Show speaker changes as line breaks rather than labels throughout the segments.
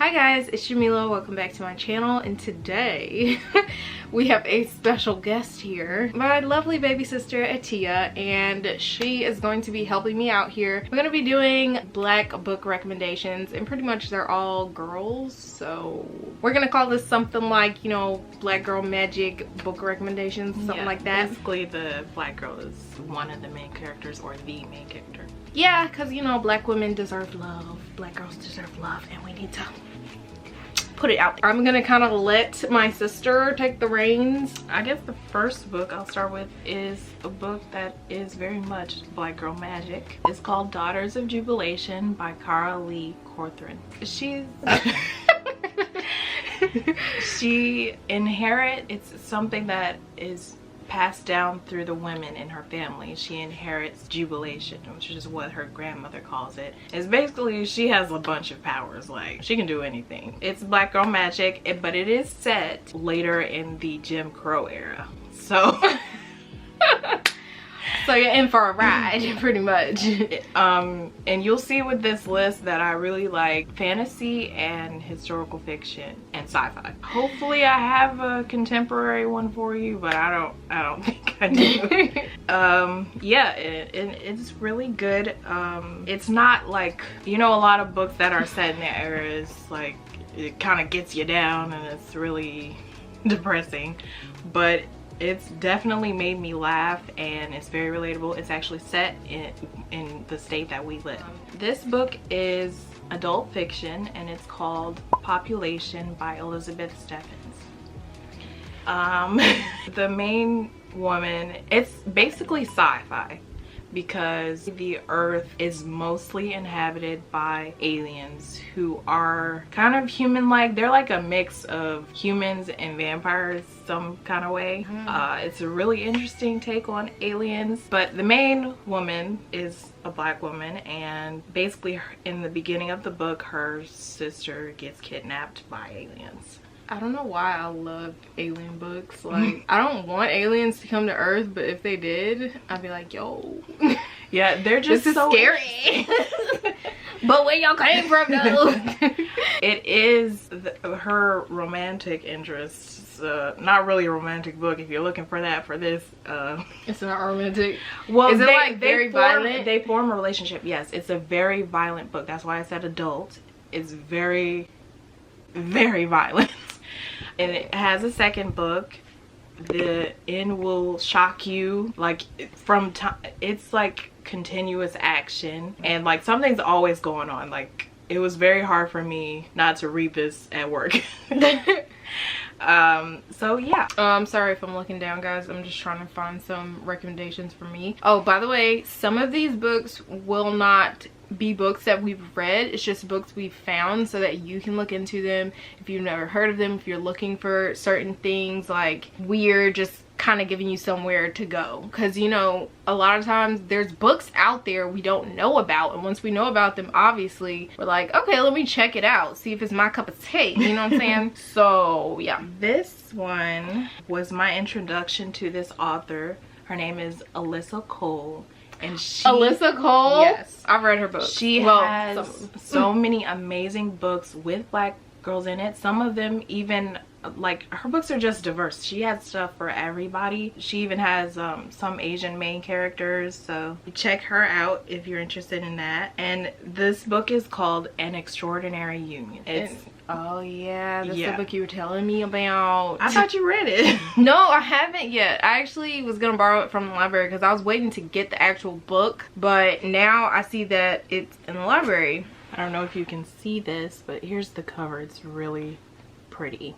Hi guys, it's Jamila. Welcome back to my channel, and today we have a special guest here, my lovely baby sister Atia, and she is going to be helping me out here. We're going to be doing black book recommendations, and pretty much they're all girls, so we're going to call this something like, you know, black girl magic book recommendations, something like that.
Basically the black girl is one of the main characters or the main character.
Yeah, because you know, black women deserve love, black girls deserve love, and we need to put it out there. I'm gonna kind of let my sister take the reins.
I guess the first book I'll start with is a book that is very much black girl magic. It's called Daughters of Jubilation by Carrie Corthorn. She inherits, it's something that is passed down through the women in her family. She inherits jubilation, which is what her grandmother calls it. It's basically she has a bunch of powers, like she can do anything. It's black girl magic, but it is set later in the Jim Crow era, so
so you're in for a ride pretty much.
And you'll see with this list that I really like fantasy and historical fiction and sci-fi. Hopefully I have a contemporary one for you, but I don't think I do. Yeah, it's really good. It's not like, you know, a lot of books that are set in the era is like it kind of gets you down and it's really depressing, but it's definitely made me laugh and it's very relatable. It's actually set in the state that we live. This book is adult fiction and it's called Population by Elizabeth Stephens. The main woman, it's basically sci-fi because the earth is mostly inhabited by aliens who are kind of human-like. They're like a mix of humans and vampires some kind of way. It's a really interesting take on aliens, but the main woman is a black woman, and basically in the beginning of the book her sister gets kidnapped by aliens.
I don't know why I love alien books. Like, I don't want aliens to come to Earth, but if they did, I'd be like, yo.
Yeah, they're just
this is
so
scary. But where y'all came from, though?
It is her romantic interests. Not really a romantic book if you're looking for that for this.
It's not romantic.
Well,
is it like very violent?
They form a relationship. Yes, it's a very violent book. That's why I said adult. It's very, very violent. And it has a second book. The end will shock you, like from time. It's like continuous action and like something's always going on. Like it was very hard for me not to read this at work. So yeah.
I'm sorry if I'm looking down, guys. I'm just trying to find some recommendations for me. Oh, by the way, some of these books will not be books that we've read. It's just books we've found so that you can look into them if you've never heard of them, if you're looking for certain things. Like, we're just kind of giving you somewhere to go, because you know, a lot of times there's books out there we don't know about, and once we know about them, obviously we're like, okay, let me check it out, see if it's my cup of tea, you know what I'm saying? So yeah,
this one was my introduction to this author. Her name is Alyssa Cole. And
Alyssa Cole?
Yes.
I've read her books.
She has so many amazing books with black girls in it. Some of them even, like, her books are just diverse. She has stuff for everybody. She even has some Asian main characters, so check her out if you're interested in that. And this book is called An Extraordinary Union.
Oh yeah, that's the book you were telling me about.
I thought you read it.
No, I haven't yet. I actually was gonna borrow it from the library because I was waiting to get the actual book, but now I see that it's in the library.
I don't know if you can see this, but here's the cover. It's really pretty.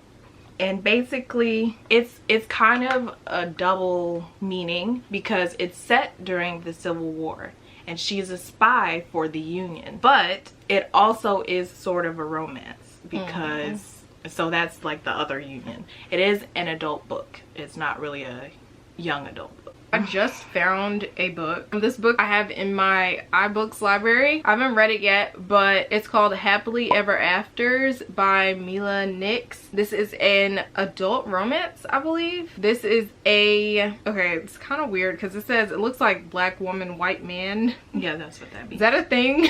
And basically it's kind of a double meaning because it's set during the Civil War and she's a spy for the Union, but it also is sort of a romance because so that's like the other Union. It is an adult book. It's not really a young adult book.
I just found a book. This book I have in my iBooks library. I haven't read it yet, but it's called Happily Ever Afters by Mila Nix. This is an adult romance, I believe. This is okay, it's kind of weird because it says it looks like black woman, white man.
Yeah, that's what that means.
Is that a thing?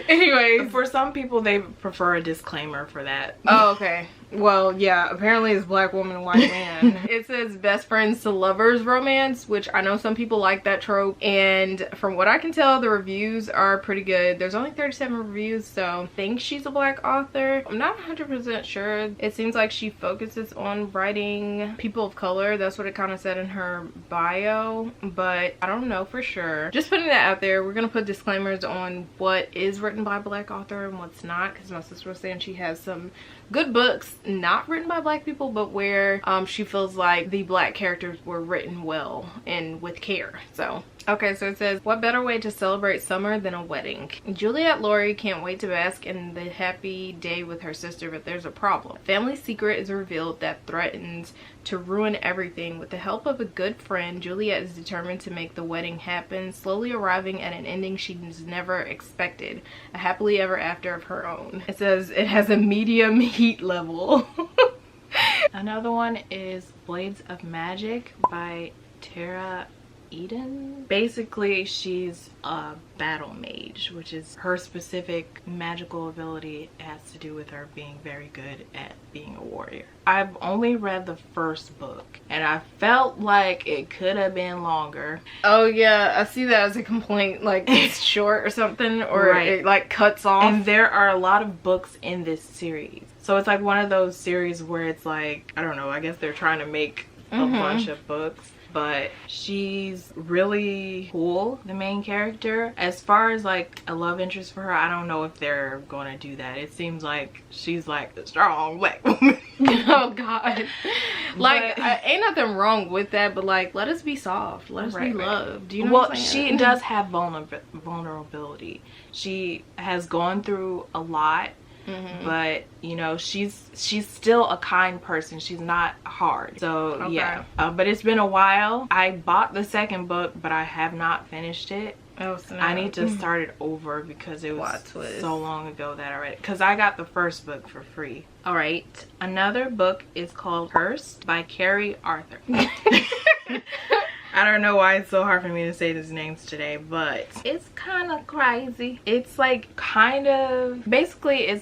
Anyways.
For some people, they prefer a disclaimer for that.
Oh, okay. Well, yeah, apparently it's black woman, white man. It says best friends to lovers romance, which I know some people like that trope. And from what I can tell, the reviews are pretty good. There's only 37 reviews, so I think she's a black author. I'm not 100% sure. It seems like she focuses on writing people of color. That's what it kind of said in her bio, but I don't know for sure. Just putting that out there. We're going to put disclaimers on what is written by a black author and what's not, because my sister was saying she has some good books not written by black people, but where she feels like the black characters were written well and with care. So okay, so it says, what better way to celebrate summer than a wedding? Juliet Lowry can't wait to bask in the happy day with her sister, but there's a problem. A family secret is revealed that threatens to ruin everything. With the help of a good friend, Juliet is determined to make the wedding happen, slowly arriving at an ending she's never expected. A happily ever after of her own. It says it has a medium heat level.
Another one is Blades of Magic by Tara Eden. Basically, she's a battle mage, which is her specific magical ability. It has to do with her being very good at being a warrior. I've only read the first book and I felt like it could have been longer.
Oh yeah, I see that as a complaint, like it's short or something, or right. It like cuts off.
And there are a lot of books in this series, so it's like one of those series where it's like, I don't know, I guess they're trying to make a bunch of books. But she's really cool, the main character. As far as like a love interest for her, I don't know if they're gonna do that. It seems like she's like a strong black woman.
Oh god. Like ain't nothing wrong with that, but like let us be soft, let us be loved. Do you know what I'm saying?
She does have vulnerability. She has gone through a lot. But you know, she's still a kind person. She's not hard. So yeah, but it's been a while. I bought the second book, but I have not finished it. Oh, snap. I need to start it over because it was so long ago that I read it, because I got the first book for free. All right, another book is called Cursed by Carrie Arthur. I don't know why it's so hard for me to say these names today, but it's kind of crazy. It's like kind of, basically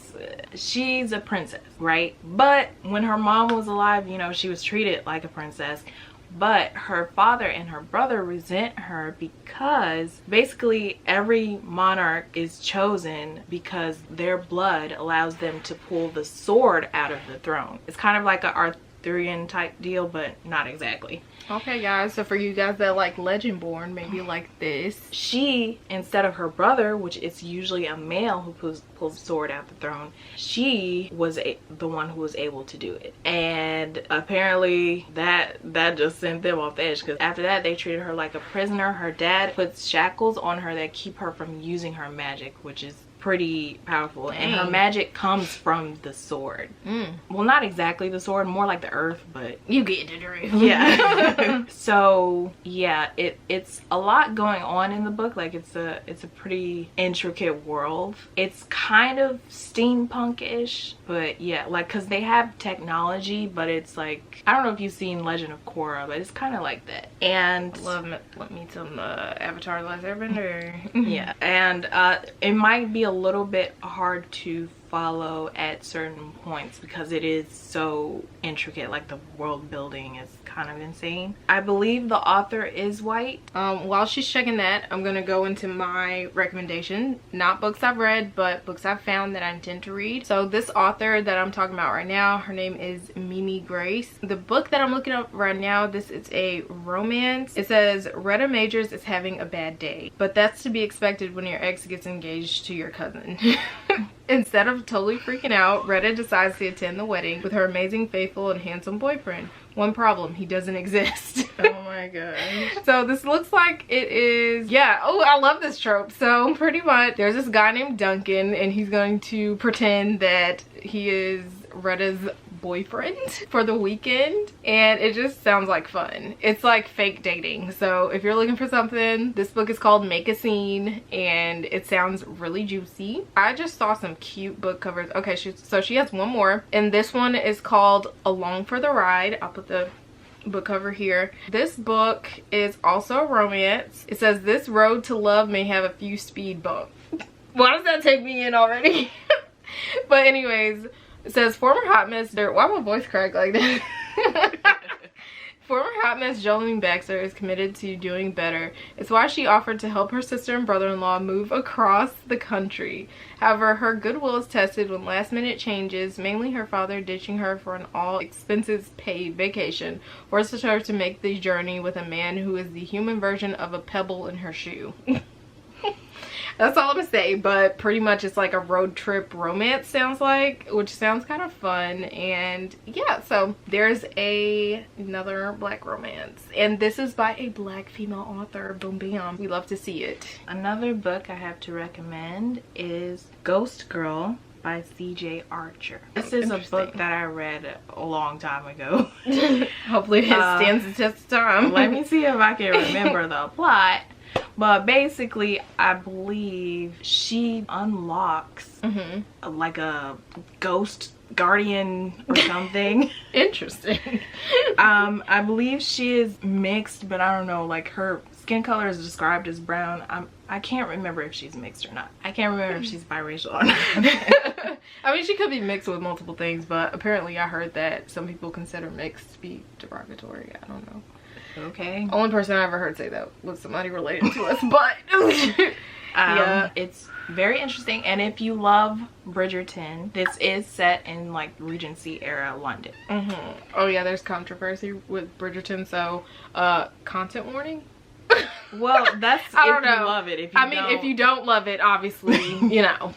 she's a princess, right? But when her mom was alive, you know, she was treated like a princess. But her father and her brother resent her because basically every monarch is chosen because their blood allows them to pull the sword out of the throne. It's kind of like an Arthurian type deal, but not exactly.
Okay guys, so for you guys that like Legendborn, maybe like this.
She, instead of her brother, which is usually a male who pulls the sword out the throne, she was the one who was able to do it. And apparently that just sent them off the edge, because after that they treated her like a prisoner. Her dad puts shackles on her that keep her from using her magic, which is pretty powerful. And her magic comes from the sword. Well, not exactly the sword, more like the earth, but
you get the drift.
Yeah. So yeah, it's a lot going on in the book. Like it's a pretty intricate world. It's kind of steampunk-ish, but yeah, like because they have technology, but it's like, I don't know if you've seen Legend of Korra, but it's kind of like that. And
love me some Avatar: The Last Airbender.
Yeah, and it might be a little bit hard to follow at certain points because it is so intricate. Like the world building is kind of insane. I believe the author is white. While she's checking that, I'm gonna go into my recommendation. Not books I've read, but books I've found that I intend to read. So this author that I'm talking about right now, her name is Mimi Grace. The book that I'm looking up right now, this is a romance. It says Retta Majors is having a bad day, but that's to be expected when your ex gets engaged to your cousin. Instead of totally freaking out, Retta decides to attend the wedding with her amazing, faithful, and handsome boyfriend. One problem, he doesn't exist.
Oh my god.
So this looks like it is, yeah, oh, I love this trope. So pretty much there's this guy named Duncan, and he's going to pretend that he is Retta's
boyfriend for the weekend, and it just sounds like fun. It's like fake dating. So if you're looking for something, this book is called Make a Scene, and it sounds really juicy. I just saw some cute book covers. Okay, so she has one more, and this one is called Along for the Ride. I'll put the book cover here. This book is also a romance. It says, this road to love may have a few speed bumps. Why does that take me in already? But anyways, it says, former hot mess why my voice crack like that? Former hot mess Jolene Baxter is committed to doing better. It's why she offered to help her sister and brother-in-law move across the country. However, her goodwill is tested when last-minute changes, mainly her father ditching her for an all-expenses-paid vacation, forces her to make the journey with a man who is the human version of a pebble in her shoe. That's all I'm gonna say, but pretty much it's like a road trip romance, sounds like, which sounds kind of fun. And yeah, so there's another black romance, and this is by a black female author. Boom bam, we love to see it.
Another book I have to recommend is Ghost Girl by C.J. Archer. This is a book that I read a long time ago.
Hopefully it stands the test of time.
Let me see if I can remember the plot. But basically, I believe she unlocks like a ghost guardian or something.
Interesting.
I believe she is mixed, but I don't know, like her skin color is described as brown. I can't remember if she's mixed or not. I can't remember if she's biracial or not.
I mean, she could be mixed with multiple things, but apparently I heard that some people consider mixed to be derogatory. I don't know.
Okay.
Only person I ever heard say that was somebody related to us, but yeah,
it's very interesting. And if you love Bridgerton, this is set in like Regency era London.
Oh yeah, there's controversy with Bridgerton, so content warning.
Well, that's
I don't
if
know.
you love it.
If you don't love it, obviously, you know,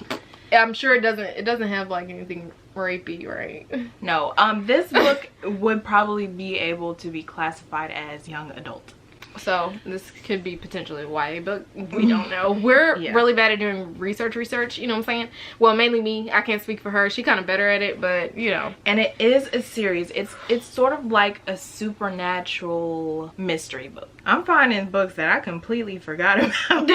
I'm sure it doesn't have like anything rapey, right?
No. This book would probably be able to be classified as young adult.
So this could be potentially a YA book. We don't know. We're really bad at doing research, you know what I'm saying? Well, mainly me. I can't speak for her. She's kind of better at it, but you know.
And it is a series. It's sort of like a supernatural mystery book. I'm finding books that I completely forgot about.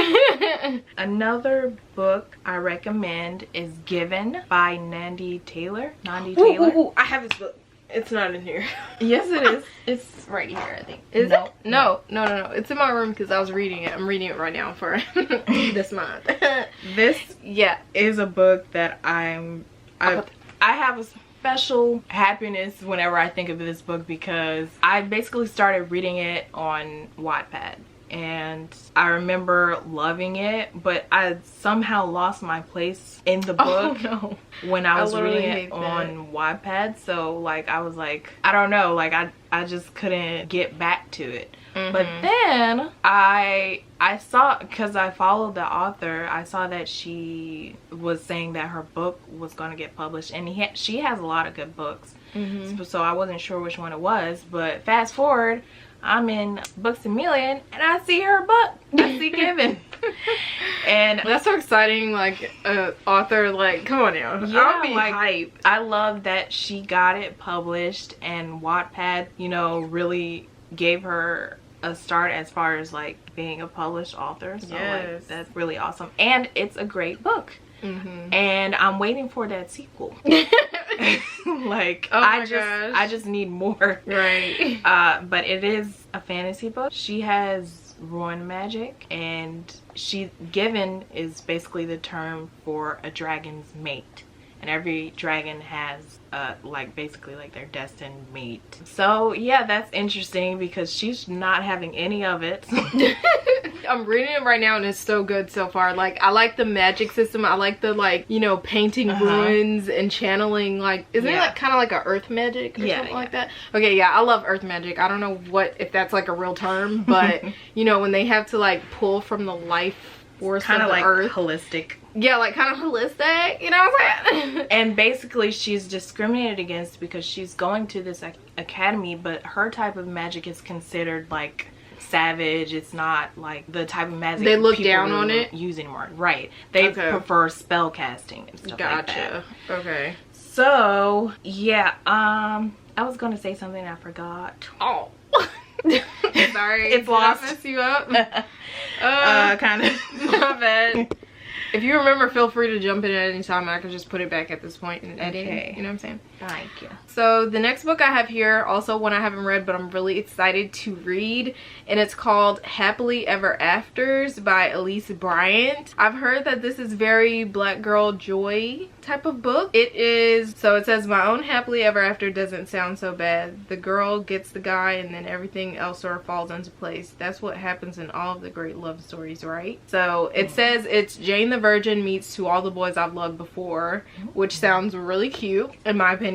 Another book I recommend is Given by Nandi Taylor.
Ooh, I have this book. It's not in here.
Yes, it is.
It's right here, I think. Is it? No. It's in my room because I was reading it. I'm reading it right now for this month.
This is a book that I have a special happiness whenever I think of this book, because I basically started reading it on Wattpad. And I remember loving it, but I somehow lost my place in the book when I was reading it on Wattpad. So like I was like, I don't know, like I just couldn't get back to it. But then I saw, because I followed the author, I saw that she was saying that her book was going to get published, and she has a lot of good books. So I wasn't sure which one it was, but fast forward, I'm in Books A Million and I see her book. I see Given. And
that's so exciting, like author, like come on now.
Yeah,
I'll be
like,
hyped.
I love that she got it published, and Wattpad, you know, really gave her a start as far as like being a published author. So like, that's really awesome. And it's a great book. And I'm waiting for that sequel. Like I just need more.
Right.
But it is a fantasy book. She has ruin magic, and Given is basically the term for a dragon's mate. And every dragon has like basically like their destined mate. So yeah, that's interesting because she's not having any of it.
I'm reading it right now and it's so good so far. Like I like the magic system. I like the, like, you know, painting ruins and channeling, like, isn't it like kind of like a earth magic or something like that? Okay, yeah, I love earth magic. I don't know if that's like a real term, but you know, when they have to like pull from the life force
kind of like
earth.
Holistic.
Yeah, like kind of holistic, you know what I'm saying?
And basically she's discriminated against because she's going to this academy, but her type of magic is considered like savage. It's not like the type of magic
they look down on it
use anymore. Right. They prefer spell casting and stuff like that.
Okay.
So yeah, I was gonna say something I forgot.
Oh. Sorry.
It's lost.
Did I mess you up?
Kind of.
My bad. If you remember, feel free to jump in at any time. I can just put it back at this point and edit.
Okay.
You know what I'm saying?
Thank you.
So the next book I have here, also one I haven't read, but I'm really excited to read, and it's called Happily Ever Afters by Elise Bryant. I've heard that this is very black girl joy type of book. It is, so it says, my own happily ever after doesn't sound so bad. The girl gets the guy and then everything else sort of falls into place. That's what happens in all of the great love stories, right? So it says it's Jane the Virgin meets To All the Boys I've Loved Before, which sounds really cute in my opinion.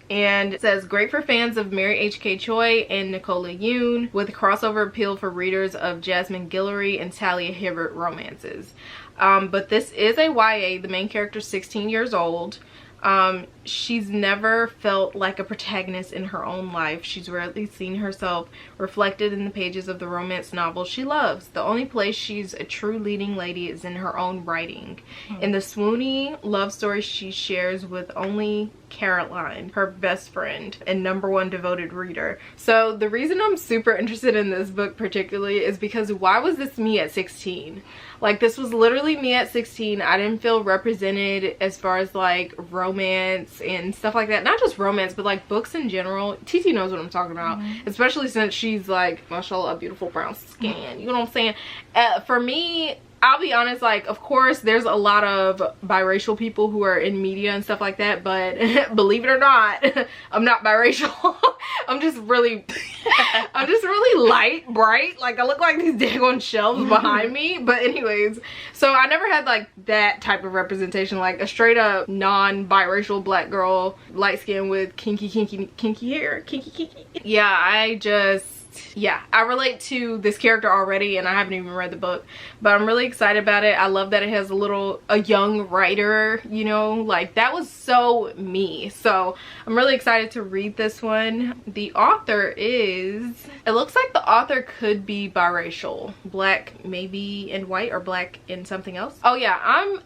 And it says, great for fans of Mary H.K. Choi and Nicola Yoon, with crossover appeal for readers of Jasmine Guillory and Talia Hibbert romances. But this is a YA. The main character is 16 years old. She's never felt like a protagonist in her own life. She's rarely seen herself reflected in the pages of the romance novel she loves. The only place she's a true leading lady is in her own writing. In the swoony love story she shares with only Caroline, her best friend and #1 devoted reader. So the reason I'm super interested in this book particularly is because why was this me at 16? Like, this was literally me at 16. I didn't feel represented as far as like romance and stuff like that. Not just romance, but like books in general. TT knows what I'm talking about, especially since she's like, mashallah, beautiful brown skin. You know what I'm saying? For me, I'll be honest, like, of course there's a lot of biracial people who are in media and stuff like that, but believe it or not, I'm not biracial. I'm just really light, bright. Like, I look like these daggone shelves behind me. But anyways, so I never had like that type of representation, like a straight up non-biracial black girl, light skin with kinky hair, kinky. Yeah, yeah, I relate to this character already, and I haven't even read the book, but I'm really excited about it. I love that it has a young writer, you know, like that was so me. So I'm really excited to read this one. The author is, it looks like the author could be biracial, black maybe and white, or black and something else. Oh yeah,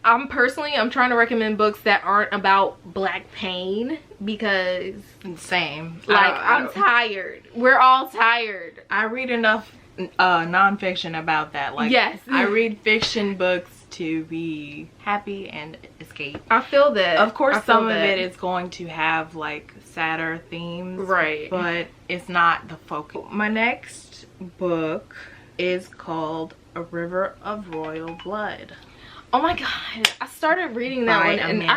I'm personally trying to recommend books that aren't about black pain, because
same,
like I'm tired. We're all tired.
I read enough nonfiction about that. Like,
yes,
I read fiction books to be happy and escape.
I feel that.
Of course, some of it is going to have like sadder themes, right? But it's not the focus. My next book is called A River of Royal Blood.
Oh my god, I started reading that one and I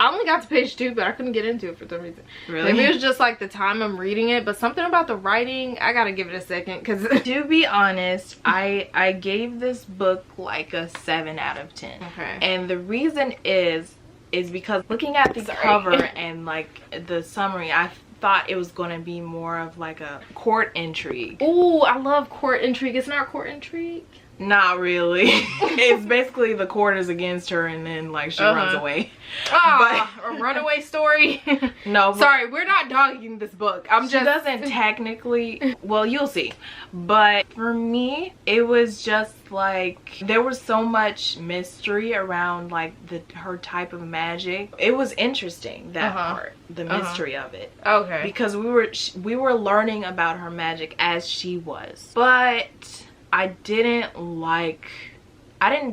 only got to page 2, but I couldn't get into it for some reason.
Really?
Maybe it was just like the time I'm reading it, but something about the writing, I gotta give it a second, because
to be honest, I gave this book like a 7 out of 10.
Okay.
And the reason is because looking at the cover and like the summary, I thought it was going to be more of like a court intrigue.
Ooh, I love court intrigue. It's not court intrigue.
Not really. It's basically the court is against her and then like she runs away.
Oh, but a runaway story.
No,
sorry, we're not dogging this book.
She doesn't technically, well, you'll see. But for me, it was just like there was so much mystery around like her type of magic. It was interesting, that part, the mystery of it. Okay. Because we were learning about her magic as she was. But I didn't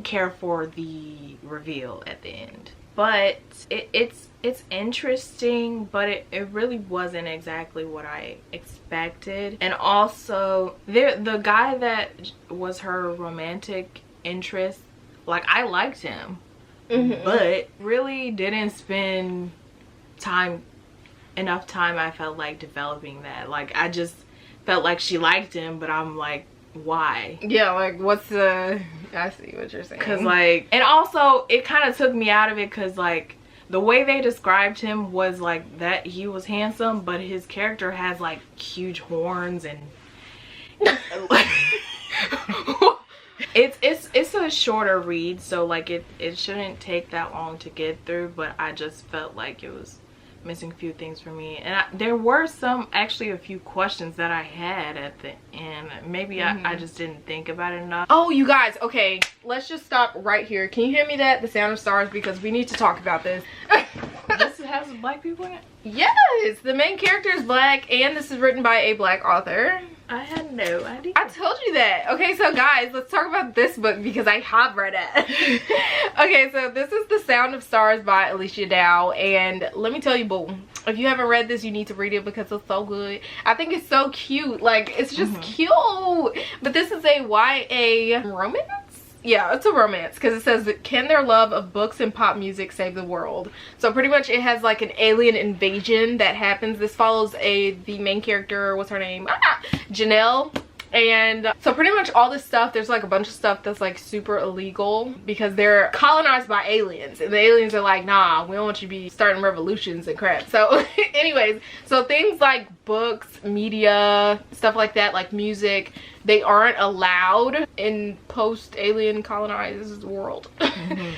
care for the reveal at the end. But it's interesting, but it really wasn't exactly what I expected. And also the guy that was her romantic interest, like, I liked him, but really didn't spend enough time, I felt like, developing that. Like, I just felt like she liked him, but I'm like, why? Yeah, like, what's the, I see what you're saying. Because like, and also it kind of took me out of it, because like the way they described him was like that he was handsome, but his character has like huge horns and it's a shorter read, so like it shouldn't take that long to get through, but I just felt like it was missing a few things for me. And there were a few questions that I had at the end. Maybe I just didn't think about it enough. Oh, you guys, okay, let's just stop right here. Can you hear me? The sound of stars, because we need to talk about this. This has black people in it?
Yes, the main character is black, and this is written by a black author.
I had no idea.
I told you that. Okay, so guys, let's talk about this book because I have read it. Okay, so this is The Sound of Stars by Alicia Dow, and let me tell you, boo, if you haven't read this, you need to read it because it's so good. I think it's so cute. Like, it's just cute. But this is a YA romance? Yeah, it's a romance because it says, can their love of books and pop music save the world? So pretty much it has like an alien invasion that happens. This follows the main character, what's her name? Janelle. And so pretty much all this stuff, there's like a bunch of stuff that's like super illegal because they're colonized by aliens, and the aliens are like, nah, we don't want you to be starting revolutions and crap. So anyways, so things like books, media, stuff like that, like music, they aren't allowed in post-alien colonized world.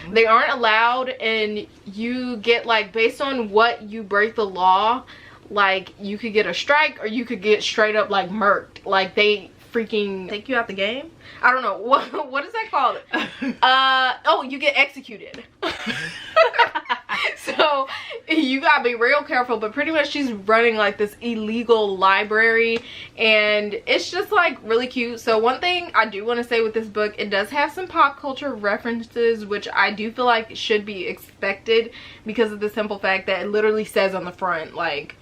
They aren't allowed, and you get like, based on what you break the law, like you could get a strike or you could get straight up like murked. Like they freaking take you out the game. I don't know what is that called. Oh, you get executed. So you gotta be real careful. But pretty much she's running like this illegal library, and it's just like really cute. So one thing I do want to say with this book, it does have some pop culture references, which I do feel like should be expected because of the simple fact that it literally says on the front like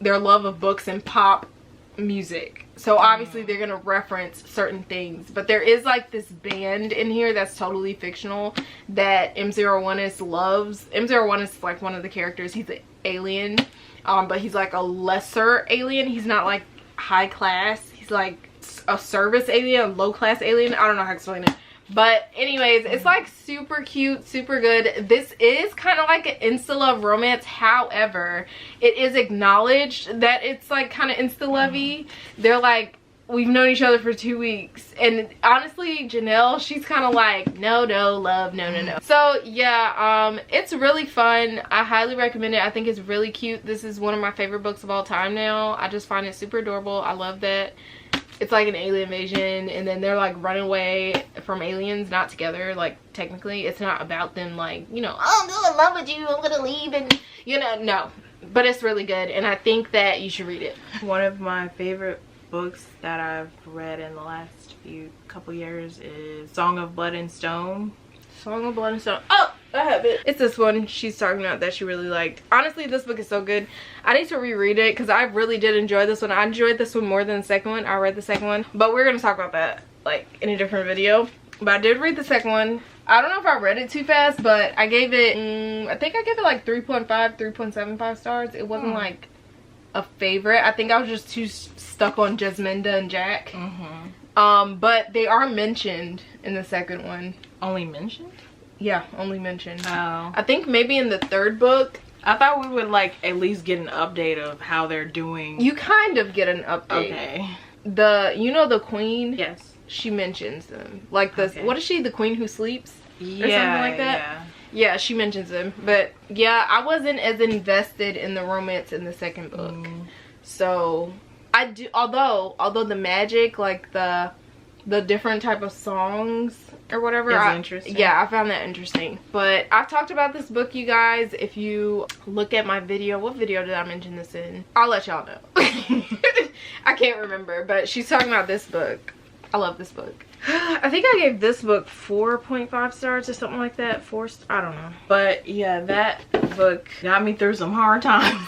their love of books and pop music. So obviously they're gonna reference certain things, but there is like this band in here that's totally fictional that M01 loves. M01 is like one of the characters. He's an alien, but he's like a lesser alien. He's not like high class. He's like a service alien, a low class alien. I don't know how to explain it. But anyways, it's like super cute, super good. This is kind of like an insta love romance. However, it is acknowledged that it's like kind of insta lovey. They're like, we've known each other for 2 weeks, and honestly Janelle, she's kind of like, no love, no. So yeah, it's really fun. I highly recommend it. I think it's really cute. This is one of my favorite books of all time now. I just find it super adorable. I love that it's like an alien invasion, and then they're like running away from aliens, not together. Like technically it's not about them like, you know, oh, I'm gonna in love with you, I'm gonna leave, and you know, no. But it's really good, and I think that you should read it.
One of my favorite books that I've read in the last couple years is Song of Blood and Stone.
Song of Blood and Stone. Oh, I have it. It's this one she's talking about that she really liked. Honestly, this book is so good. I need to reread it because I really did enjoy this one. I enjoyed this one more than the second one. I read the second one, but we're gonna talk about that like in a different video. But I did read the second one. I don't know if I read it too fast, but I gave it I think I gave it like 3.5 3.75 stars. It wasn't like a favorite. I think I was just too stuck on Jasmine and Jack. But they are mentioned in the second one.
Only mentioned?
Yeah, only mentioned.
Oh.
I think maybe in the third book.
I thought we would like at least get an update of how they're doing.
You kind of get an update.
Okay.
You know the queen?
Yes.
She mentions them. Like the what is she? The queen who sleeps?
Yeah.
Or something like that? Yeah, she mentions them. But yeah, I wasn't as invested in the romance in the second book. So I do, although the magic, like the different type of songs or whatever,
is interesting.
Yeah, I found that interesting. But I've talked about this book, you guys. If you look at my video, what video did I mention this in? I'll let y'all know. I can't remember, but she's talking about this book. I love this book. I think I gave this book 4.5 stars or something like that. I don't know.
But yeah, that book got me through some hard times.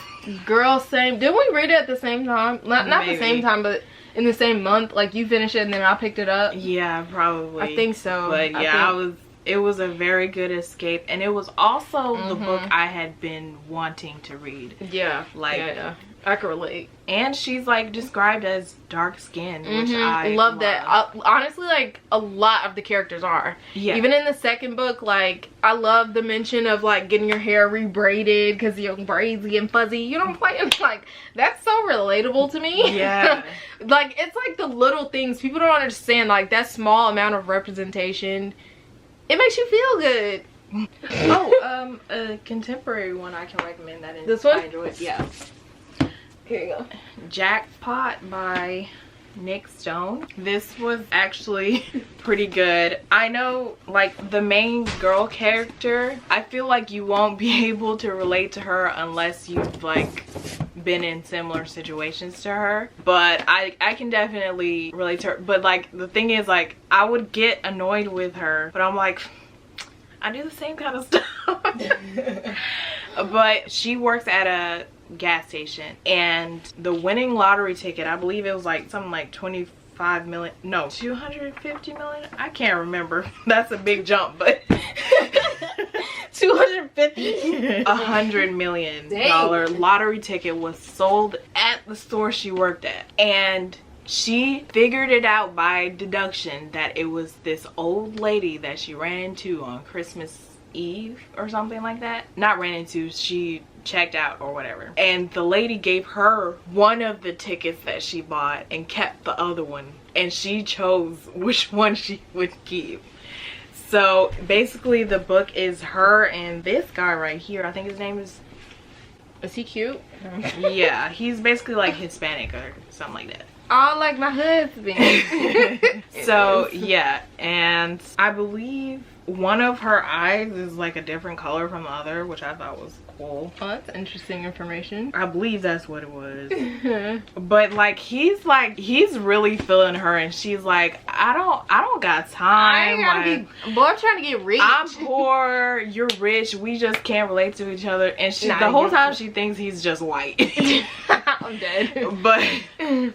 Girl, same. Didn't we read it at the same time? Not the same time, but in the same month. Like you finished it and then I picked it up.
Yeah, probably.
I think so.
But yeah, it was a very good escape, and it was also the book I had been wanting to read.
Yeah,
like
yeah. I can relate.
And she's like described as dark skinned, which I love
that. Honestly, like a lot of the characters are. Yeah. Even in the second book, like I love the mention of like getting your hair rebraided because your braids getting fuzzy. You don't play it. Like that's so relatable to me. Yeah. Like it's like the little things people don't understand. Like that small amount of representation, it makes you feel good.
A contemporary one I can recommend that
this one?
I enjoyed. Yeah.
Here you go.
Jackpot by Nick Stone. This was actually pretty good. I know, like, the main girl character, I feel like you won't be able to relate to her unless you've like been in similar situations to her, but I can definitely relate to her. But like the thing is, like, I would get annoyed with her, but I'm like, I do the same kind of stuff. But she works at a gas station, and the winning lottery ticket, I believe it was like something like 25 million, no, 250 million, I can't remember. That's a big jump, but
250
$100 million lottery ticket was sold at the store she worked at, and she figured it out by deduction that it was this old lady that she ran into on Christmas Eve or something like that. Not ran into, she checked out or whatever, and the lady gave her one of the tickets that she bought and kept the other one, and she chose which one she would keep. So basically the book is her and this guy right here, I think his name is
he cute?
Yeah, he's basically like Hispanic or something like that.
Oh, like my husband.
So yeah, and I believe one of her eyes is like a different color from the other, which I thought was cool.
Oh, that's interesting information.
I believe that's what it was. But like he's really feeling her, and she's like, I don't got time.
Boy, I'm trying to get rich.
I'm poor, you're rich, we just can't relate to each other. And she,
Nah,
the whole time she thinks he's just white.
I'm dead.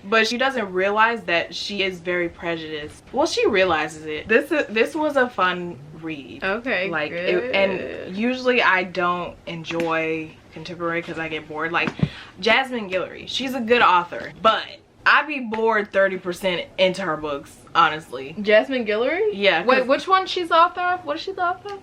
But she doesn't realize that she is very prejudiced. Well, she realizes it. This was a fun read.
Okay,
like
good.
And usually I don't enjoy contemporary because I get bored. Like Jasmine Guillory, she's a good author, but I'd be bored 30% into her books, honestly.
Jasmine Guillory?
Yeah.
Wait, which one she's the author of? What is she the author of?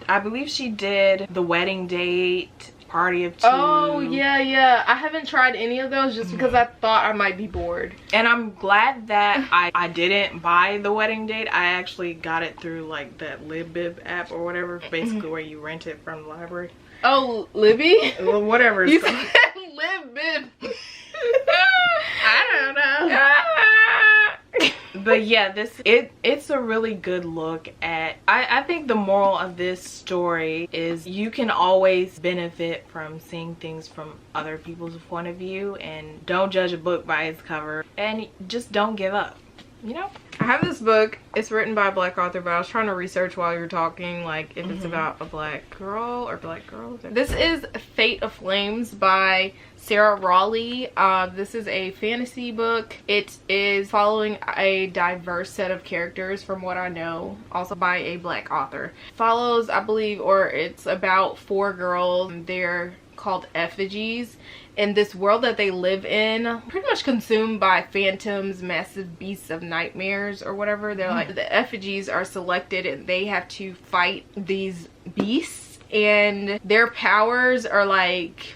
I believe she did The Wedding Date, Party of Two.
Oh, yeah. I haven't tried any of those just because I thought I might be bored.
And I'm glad that I didn't buy The Wedding Date. I actually got it through like that LibBib app or whatever, basically where you rent it from the library.
Oh, Libby?
Well, whatever.
You said LibBib.
I don't know. But yeah, it's a really good look at, I think the moral of this story is you can always benefit from seeing things from other people's point of view, and don't judge a book by its cover, and just don't give up, you know?
I have this book. It's written by a black author, but I was trying to research while you were talking, like if it's about a black girl or black girls. This is Fate of Flames by Sarah Rawley. This is a fantasy book. It is following a diverse set of characters from what I know, also by a black author. Follows, I believe, or it's about 4 girls. They're called effigies in this world that they live in, pretty much consumed by phantoms, massive beasts of nightmares or whatever. They're like, the effigies are selected and they have to fight these beasts, and their powers are like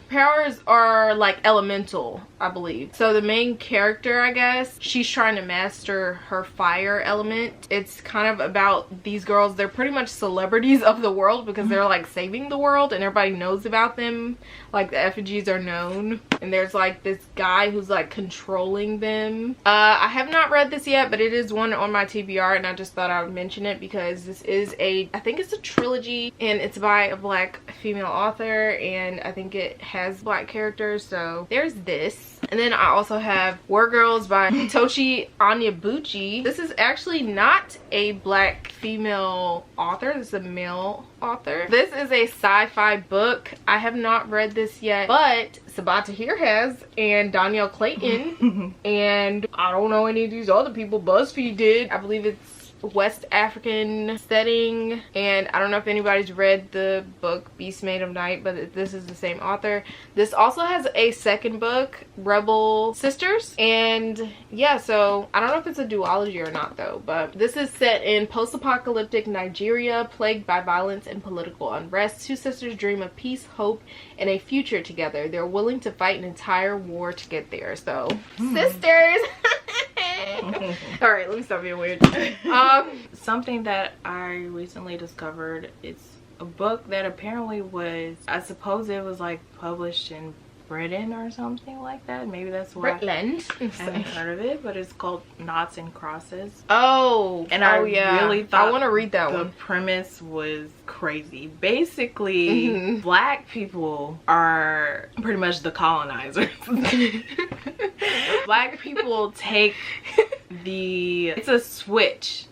elemental, I believe. So the main character, I guess, she's trying to master her fire element. It's kind of about these girls. They're pretty much celebrities of the world because they're like saving the world and everybody knows about them. Like the effigies are known, and there's like this guy who's like controlling them. I have not read this yet, but it is one on my TBR, and I just thought I would mention it because this is I think it's a trilogy, and it's by a black female author, and I think it has black characters. So there's this. And then I also have War Girls by Toshi Anyabuchi. This is actually not a black female author. This is a male author. This is a sci-fi book. I have not read this yet, but Sabata here has, and Danielle Clayton, and I don't know any of these other people. BuzzFeed did. I believe it's West African setting, and I don't know if anybody's read the book Beast Made of Night, but this is the same author. This also has a second book, Rebel Sisters, and yeah, so I don't know if it's a duology or not though, but this is set in post-apocalyptic Nigeria plagued by violence and political unrest. 2 sisters dream of peace, hope, and a future together. They're willing to fight an entire war to get there. So sisters. All right, let me stop being weird.
Something that I recently discovered, it's a book that apparently was, I suppose it was like published in Britain or something like that. Maybe that's why
Britland.
I haven't heard of it, but it's called Knots and Crosses.
Oh,
and I really thought
I want to read that
the
one.
premise was crazy. Basically, black people are pretty much the colonizers. Black people take it's a switch.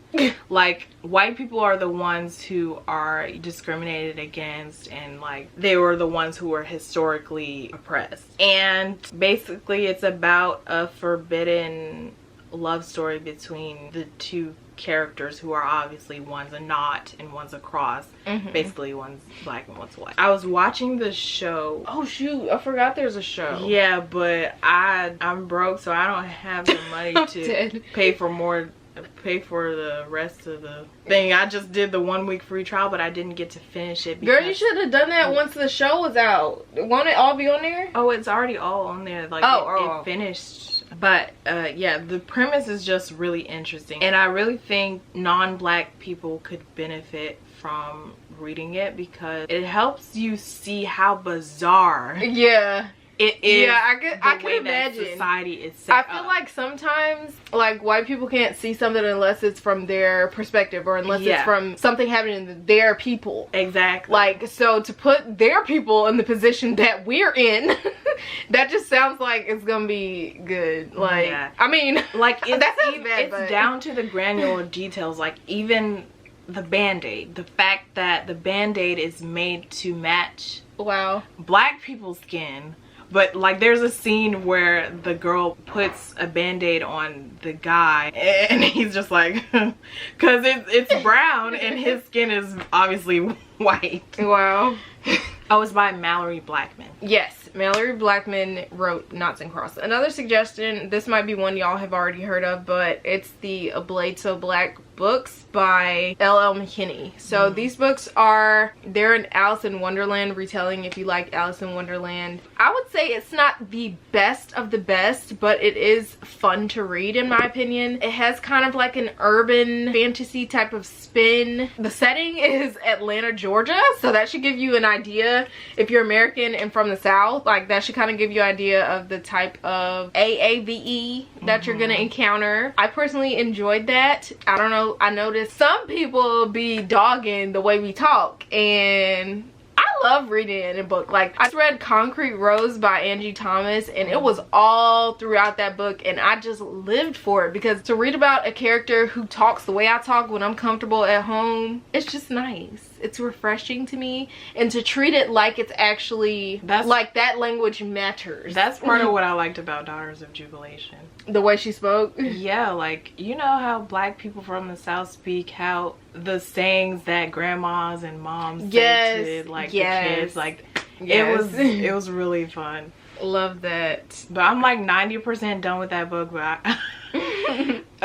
Like, white people are the ones who are discriminated against, and like they were the ones who were historically oppressed. And basically it's about a forbidden love story between the two characters, who are obviously one's a knot and one's a cross. Basically one's black and one's white. I was watching the show.
Oh shoot, I forgot there's a show.
Yeah, but I'm broke, so I don't have the money to pay for the rest of the thing. I just did the 1 week free trial, but I didn't get to finish it.
Girl, you should have done that once the show was out. Won't it all be on there?
Oh, it's already all on there. Like, it finished. But yeah, the premise is just really interesting, and I really think non-black people could benefit from reading it, because it helps you see how bizarre it is.
Yeah, I can imagine.
Society is set
I feel like sometimes, like, white people can't see something unless it's from their perspective, or unless it's from something happening to their people.
Exactly.
Like, so to put their people in the position that we're in, that just sounds like it's gonna be good. Like, I mean,
like,
it's
down to the granular details. Like, even the band-aid, the fact that the band-aid is made to match black people's skin. But like, there's a scene where the girl puts a band-aid on the guy, and he's just like, because it's brown and his skin is obviously white.
Wow.
Oh, it's by Mallory Blackman.
Yes, Mallory Blackman wrote Knots and Crosses. Another suggestion, this might be one y'all have already heard of, but it's the A Blade So Black books by L.L. McKinney. So these books they're an Alice in Wonderland retelling, if you like Alice in Wonderland. I would say it's not the best of the best, but it is fun to read in my opinion. It has kind of like an urban fantasy type of spin. The setting is Atlanta, Georgia, so that should give you an idea. If you're American and from the South, like, that should kind of give you an idea of the type of AAVE that you're gonna encounter. I personally enjoyed that. I don't know, I noticed some people be dogging the way we talk, and I love reading a book. Like, I read Concrete Rose by Angie Thomas, and it was all throughout that book, and I just lived for it, because to read about a character who talks the way I talk when I'm comfortable at home, it's just nice. It's refreshing to me, and to treat it like it's actually like that language matters.
That's part of what I liked about Daughters of Jubilation.
The way she spoke.
Yeah, like, you know how black people from the South speak, how the sayings that grandmas and moms say to like the kids, like, it was really fun.
Love that.
But I'm like 90% done with that book, but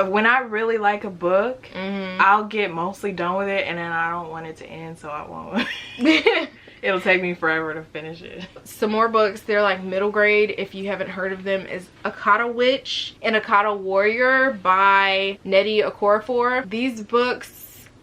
when I really like a book, I'll get mostly done with it, and then I don't want it to end, so I won't. It'll take me forever to finish it. Some
more books, they're like middle grade, if you haven't heard of them, is A Kata Witch and A Kata Warrior by Nettie Okorafor. These books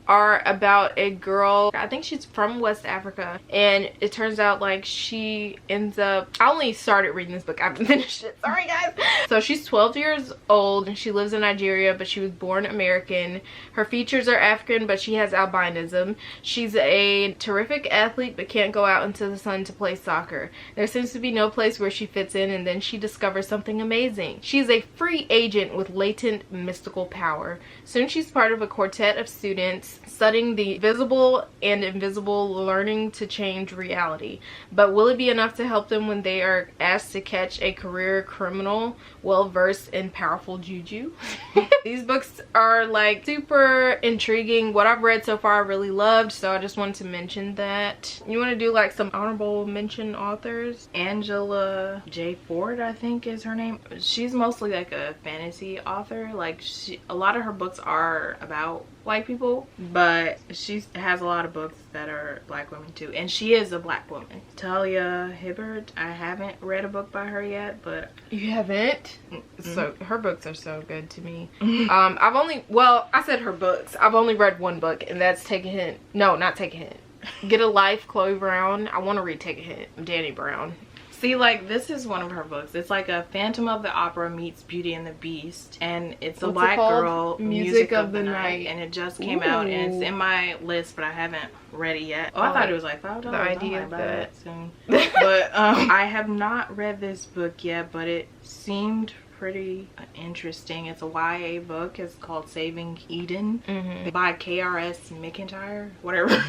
are about a girl, I think she's from West Africa, and it turns out like she ends up, I only started reading this book, I haven't finished it, sorry guys. So she's 12 years old and she lives in Nigeria, but she was born American. Her features are African, but she has albinism. She's a terrific athlete but can't go out into the sun to play soccer. There seems to be no place where she fits in, and then she discovers something amazing. She's a free agent with latent mystical power. Soon she's part of a quartet of students studying the visible and invisible, learning to change reality. But will it be enough to help them when they are asked to catch a career criminal well versed in powerful juju? These books are like super intriguing. What I've read so far I really loved, so I just wanted to mention that. You want to do like some honorable mention authors? Angela J. Ford, I think is her name. She's mostly like a fantasy author. Like, a lot of her books are about white people, but she has a lot of books that are black women too, and she is a black woman. Talia Hibbert, I haven't read a book by her yet, but you haven't? So her books are so good to me. I've only, well, I said her books, I've only read one book, and that's Take a Hint. No, not Take a Hint. Get a Life, Chloe Brown. I want to read Take a Hint, Danny Brown.
See, like, this is one of her books. It's like a Phantom of the Opera meets Beauty and the Beast, and it's a black girl, Music of the Night, and it just came out, and it's in my list, but I haven't read it yet. Oh, I thought it was like $5.
The idea of that
soon. But I have not read this book yet, but it seemed pretty interesting. It's a YA book. It's called Saving Eden by KRS McIntyre, whatever.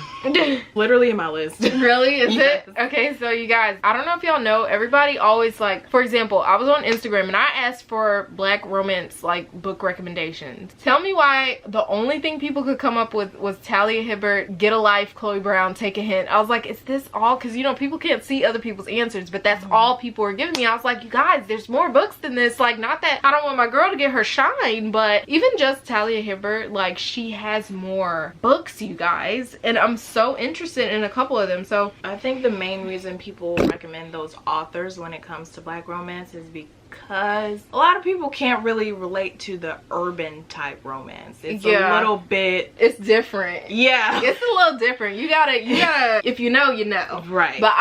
Literally in my list.
Really? Is
Yes.
it? Okay, so you guys, I don't know if y'all know, everybody always like, for example, I was on Instagram and I asked for black romance like book recommendations. Tell me why the only thing people could come up with was Talia Hibbert, Get a Life, Chloe Brown, Take a Hint. I was like, is this all? Because, you know, people can't see other people's answers, but that's all people were giving me. I was like, you guys, there's more books than this. Like, not that I don't want my girl to get her shine, but even just Talia Hibbert, like, she has more books, you guys, and I'm so interested in a couple of them. So
I think the main reason people recommend those authors when it comes to black romance is because a lot of people can't really relate to the urban type romance. It's a little bit,
it's different.
Yeah,
it's a little different. You gotta if you know, you know,
right?
But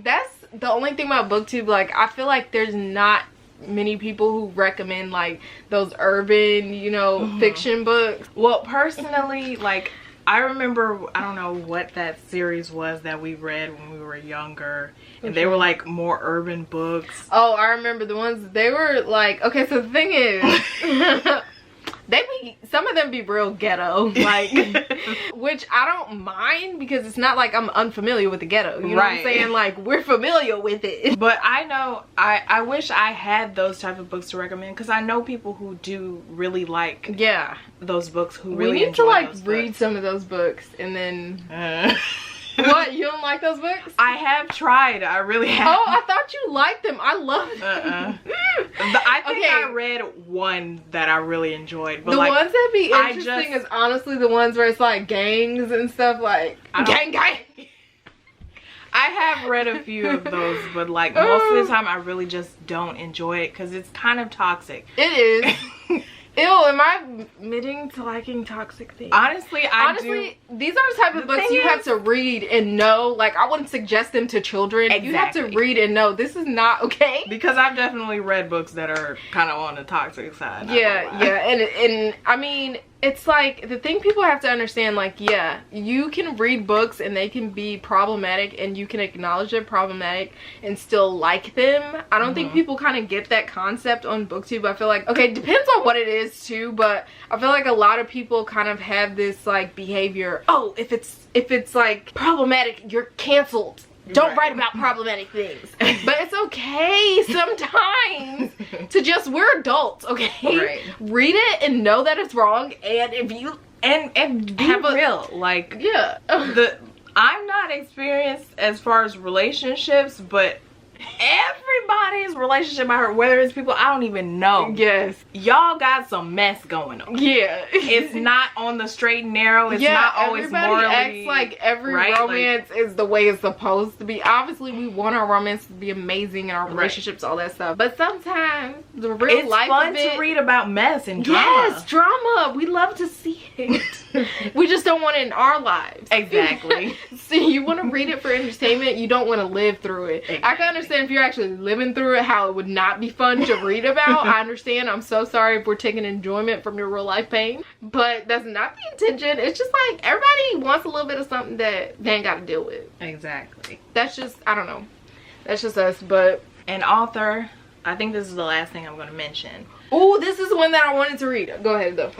that's the only thing about booktube, like, I feel like there's not many people who recommend like those urban, you know, fiction books.
Well, personally, like, I remember, I don't know what that series was that we read when we were younger, and they were like more urban books.
Oh, I remember the ones, they were like, okay, so the thing is some of them be real ghetto, like, which I don't mind because it's not like I'm unfamiliar with the ghetto, you know what I'm saying? Like, we're familiar with it.
But I know, I wish I had those type of books to recommend, because I know people who do really like those books, who really
we need to like read
books.
Some of those books and then What, you don't like those books?
I have tried. I really have.
Oh, I thought you liked them. I love them.
I think I read one that I really enjoyed. But
the
like,
ones that be interesting is honestly the ones where it's like gangs and stuff, like gang.
I have read a few of those, but like most of the time I really just don't enjoy it because it's kind of toxic.
It is. Ew, am I admitting to liking toxic things?
Honestly,
these are the type of books you have to read and know. Like, I wouldn't suggest them to children. Exactly. You have to read and know this is not okay.
Because I've definitely read books that are kind of on the toxic side.
Yeah, and I mean, it's like, the thing people have to understand, like, yeah, you can read books and they can be problematic and you can acknowledge they're problematic and still like them. I don't think people kind of get that concept on BookTube. I feel like, okay, it depends on what it is too, but I feel like a lot of people kind of have this like behavior, oh, if it's like problematic, you're canceled. Don't write about problematic things. But it's okay sometimes to just, we're adults, okay? Read it and know that it's wrong, and if you and be real, like, I'm not experienced as far as relationships, but everybody's relationship I heard, whether it's people I don't even know, y'all got some mess going on. It's not on the straight and narrow. It's not always morally. Acts like every romance is the way it's supposed to be. Obviously, we want our romance to be amazing and our relationships, all that stuff, but sometimes the real life of it,
it's fun to read about mess and drama.
Yes, drama. We love to see it. We just don't want it in our lives.
Exactly.
See, you want to read it for entertainment, you don't want to live through it. I can understand if you're actually living through it, how it would not be fun to read about. I understand. I'm so sorry if we're taking enjoyment from your real life pain, but that's not the intention. It's just like, everybody wants a little bit of something that they ain't got to deal with.
Exactly.
That's just, I don't know, that's just us. But
an author, I think this is the last thing I'm going to mention.
Oh, this is one that I wanted to read. Go ahead though.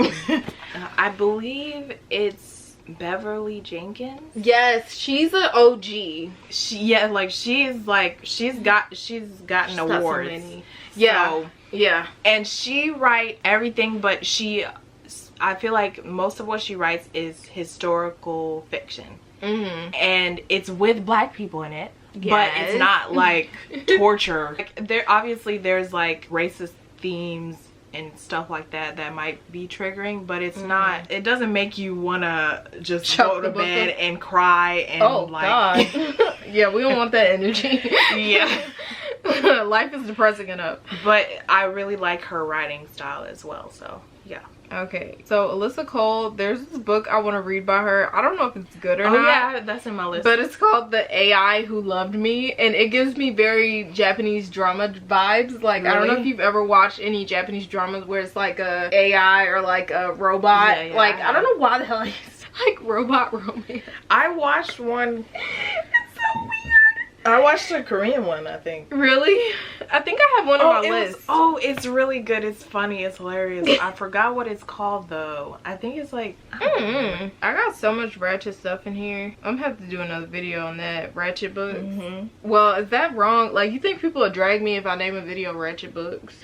I believe it's Beverly Jenkins.
Yes, she's an OG.
She's gotten awards.
So,
and she writes everything, but I feel like most of what she writes is historical fiction, and it's with black people in it. But it's not like torture. Like, there's like racist themes and stuff like that that might be triggering, but it's not, it doesn't make you wanna just go to bed and cry and God.
Yeah, we don't want that energy. Life is depressing enough.
But I really like her writing style as well, so yeah.
Okay, so Alyssa Cole, there's this book I want to read by her. I don't know if it's good or
not.
not.
Yeah, that's in my list.
But it's called The AI Who Loved Me, and it gives me very Japanese drama vibes. Like, really? I don't know if you've ever watched any Japanese dramas where it's like a AI or like a robot. Yeah, like, I don't know why the hell it's like robot romance.
I watched one.
It's so weird.
I watched a Korean one, I think.
Really? I think I have one on my list.
It's really good. It's funny. It's hilarious. I forgot what it's called though. I think it's like...
I got so much Ratchet stuff in here. I'm gonna have to do another video on that. Ratchet books. Well, is that wrong? Like, you think people would drag me if I name a video Ratchet books?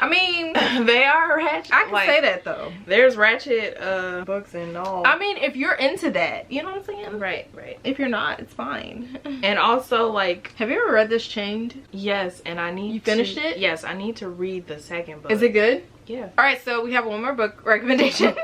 I mean,
they are Ratchet.
I can say that though.
There's Ratchet books and all.
I mean, if you're into that, you know what I'm saying?
Right, right.
If you're not, it's fine.
And also, like,
have you ever read this Chained?
Yes, and I need.
You finished it?
Yes, I need to read the second book.
Is it good?
Yeah.
All right, so we have one more book recommendation.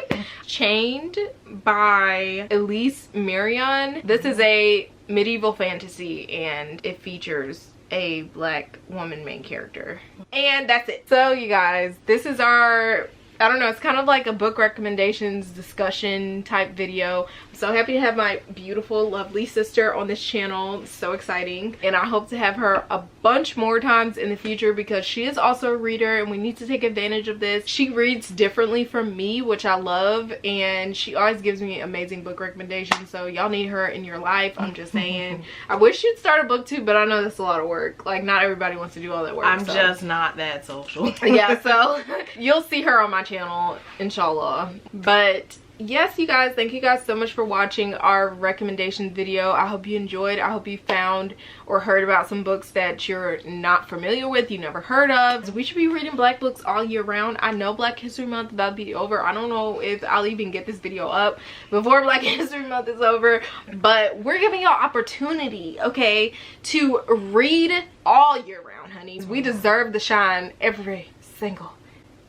Chained by Elise Marion. This is a medieval fantasy, and it features a black woman main character. And that's it. So you guys, this is our, I don't know, it's kind of like a book recommendations discussion type video. I'm so happy to have my beautiful, lovely sister on this channel. It's so exciting. And I hope to have her a bunch more times in the future because she is also a reader and we need to take advantage of this. She reads differently from me, which I love, and she always gives me amazing book recommendations. So y'all need her in your life. I'm just saying. I wish she'd start a book too, but I know that's a lot of work. Like, not everybody wants to do all that work.
I'm just not that social.
Yeah, so you'll see her on my channel, inshallah. But yes, you guys, thank you guys so much for watching our recommendation video. I hope you enjoyed. I hope you found or heard about some books that you're not familiar with, you never heard of. We should be reading black books all year round. I know Black History Month is about to be over. I don't know if I'll even get this video up before Black History Month is over, but we're giving y'all opportunity, okay, to read all year round, honey. We deserve the shine every single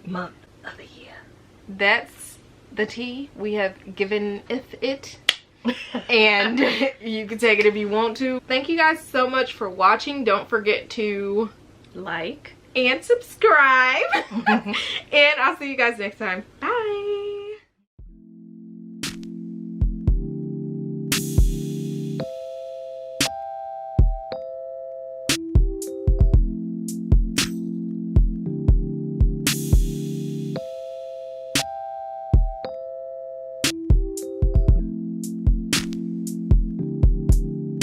month of the year. That's the tea we have given it. And you can take it if you want to. Thank you guys so much for watching. Don't forget to
like
and subscribe. And I'll see you guys next time. Bye.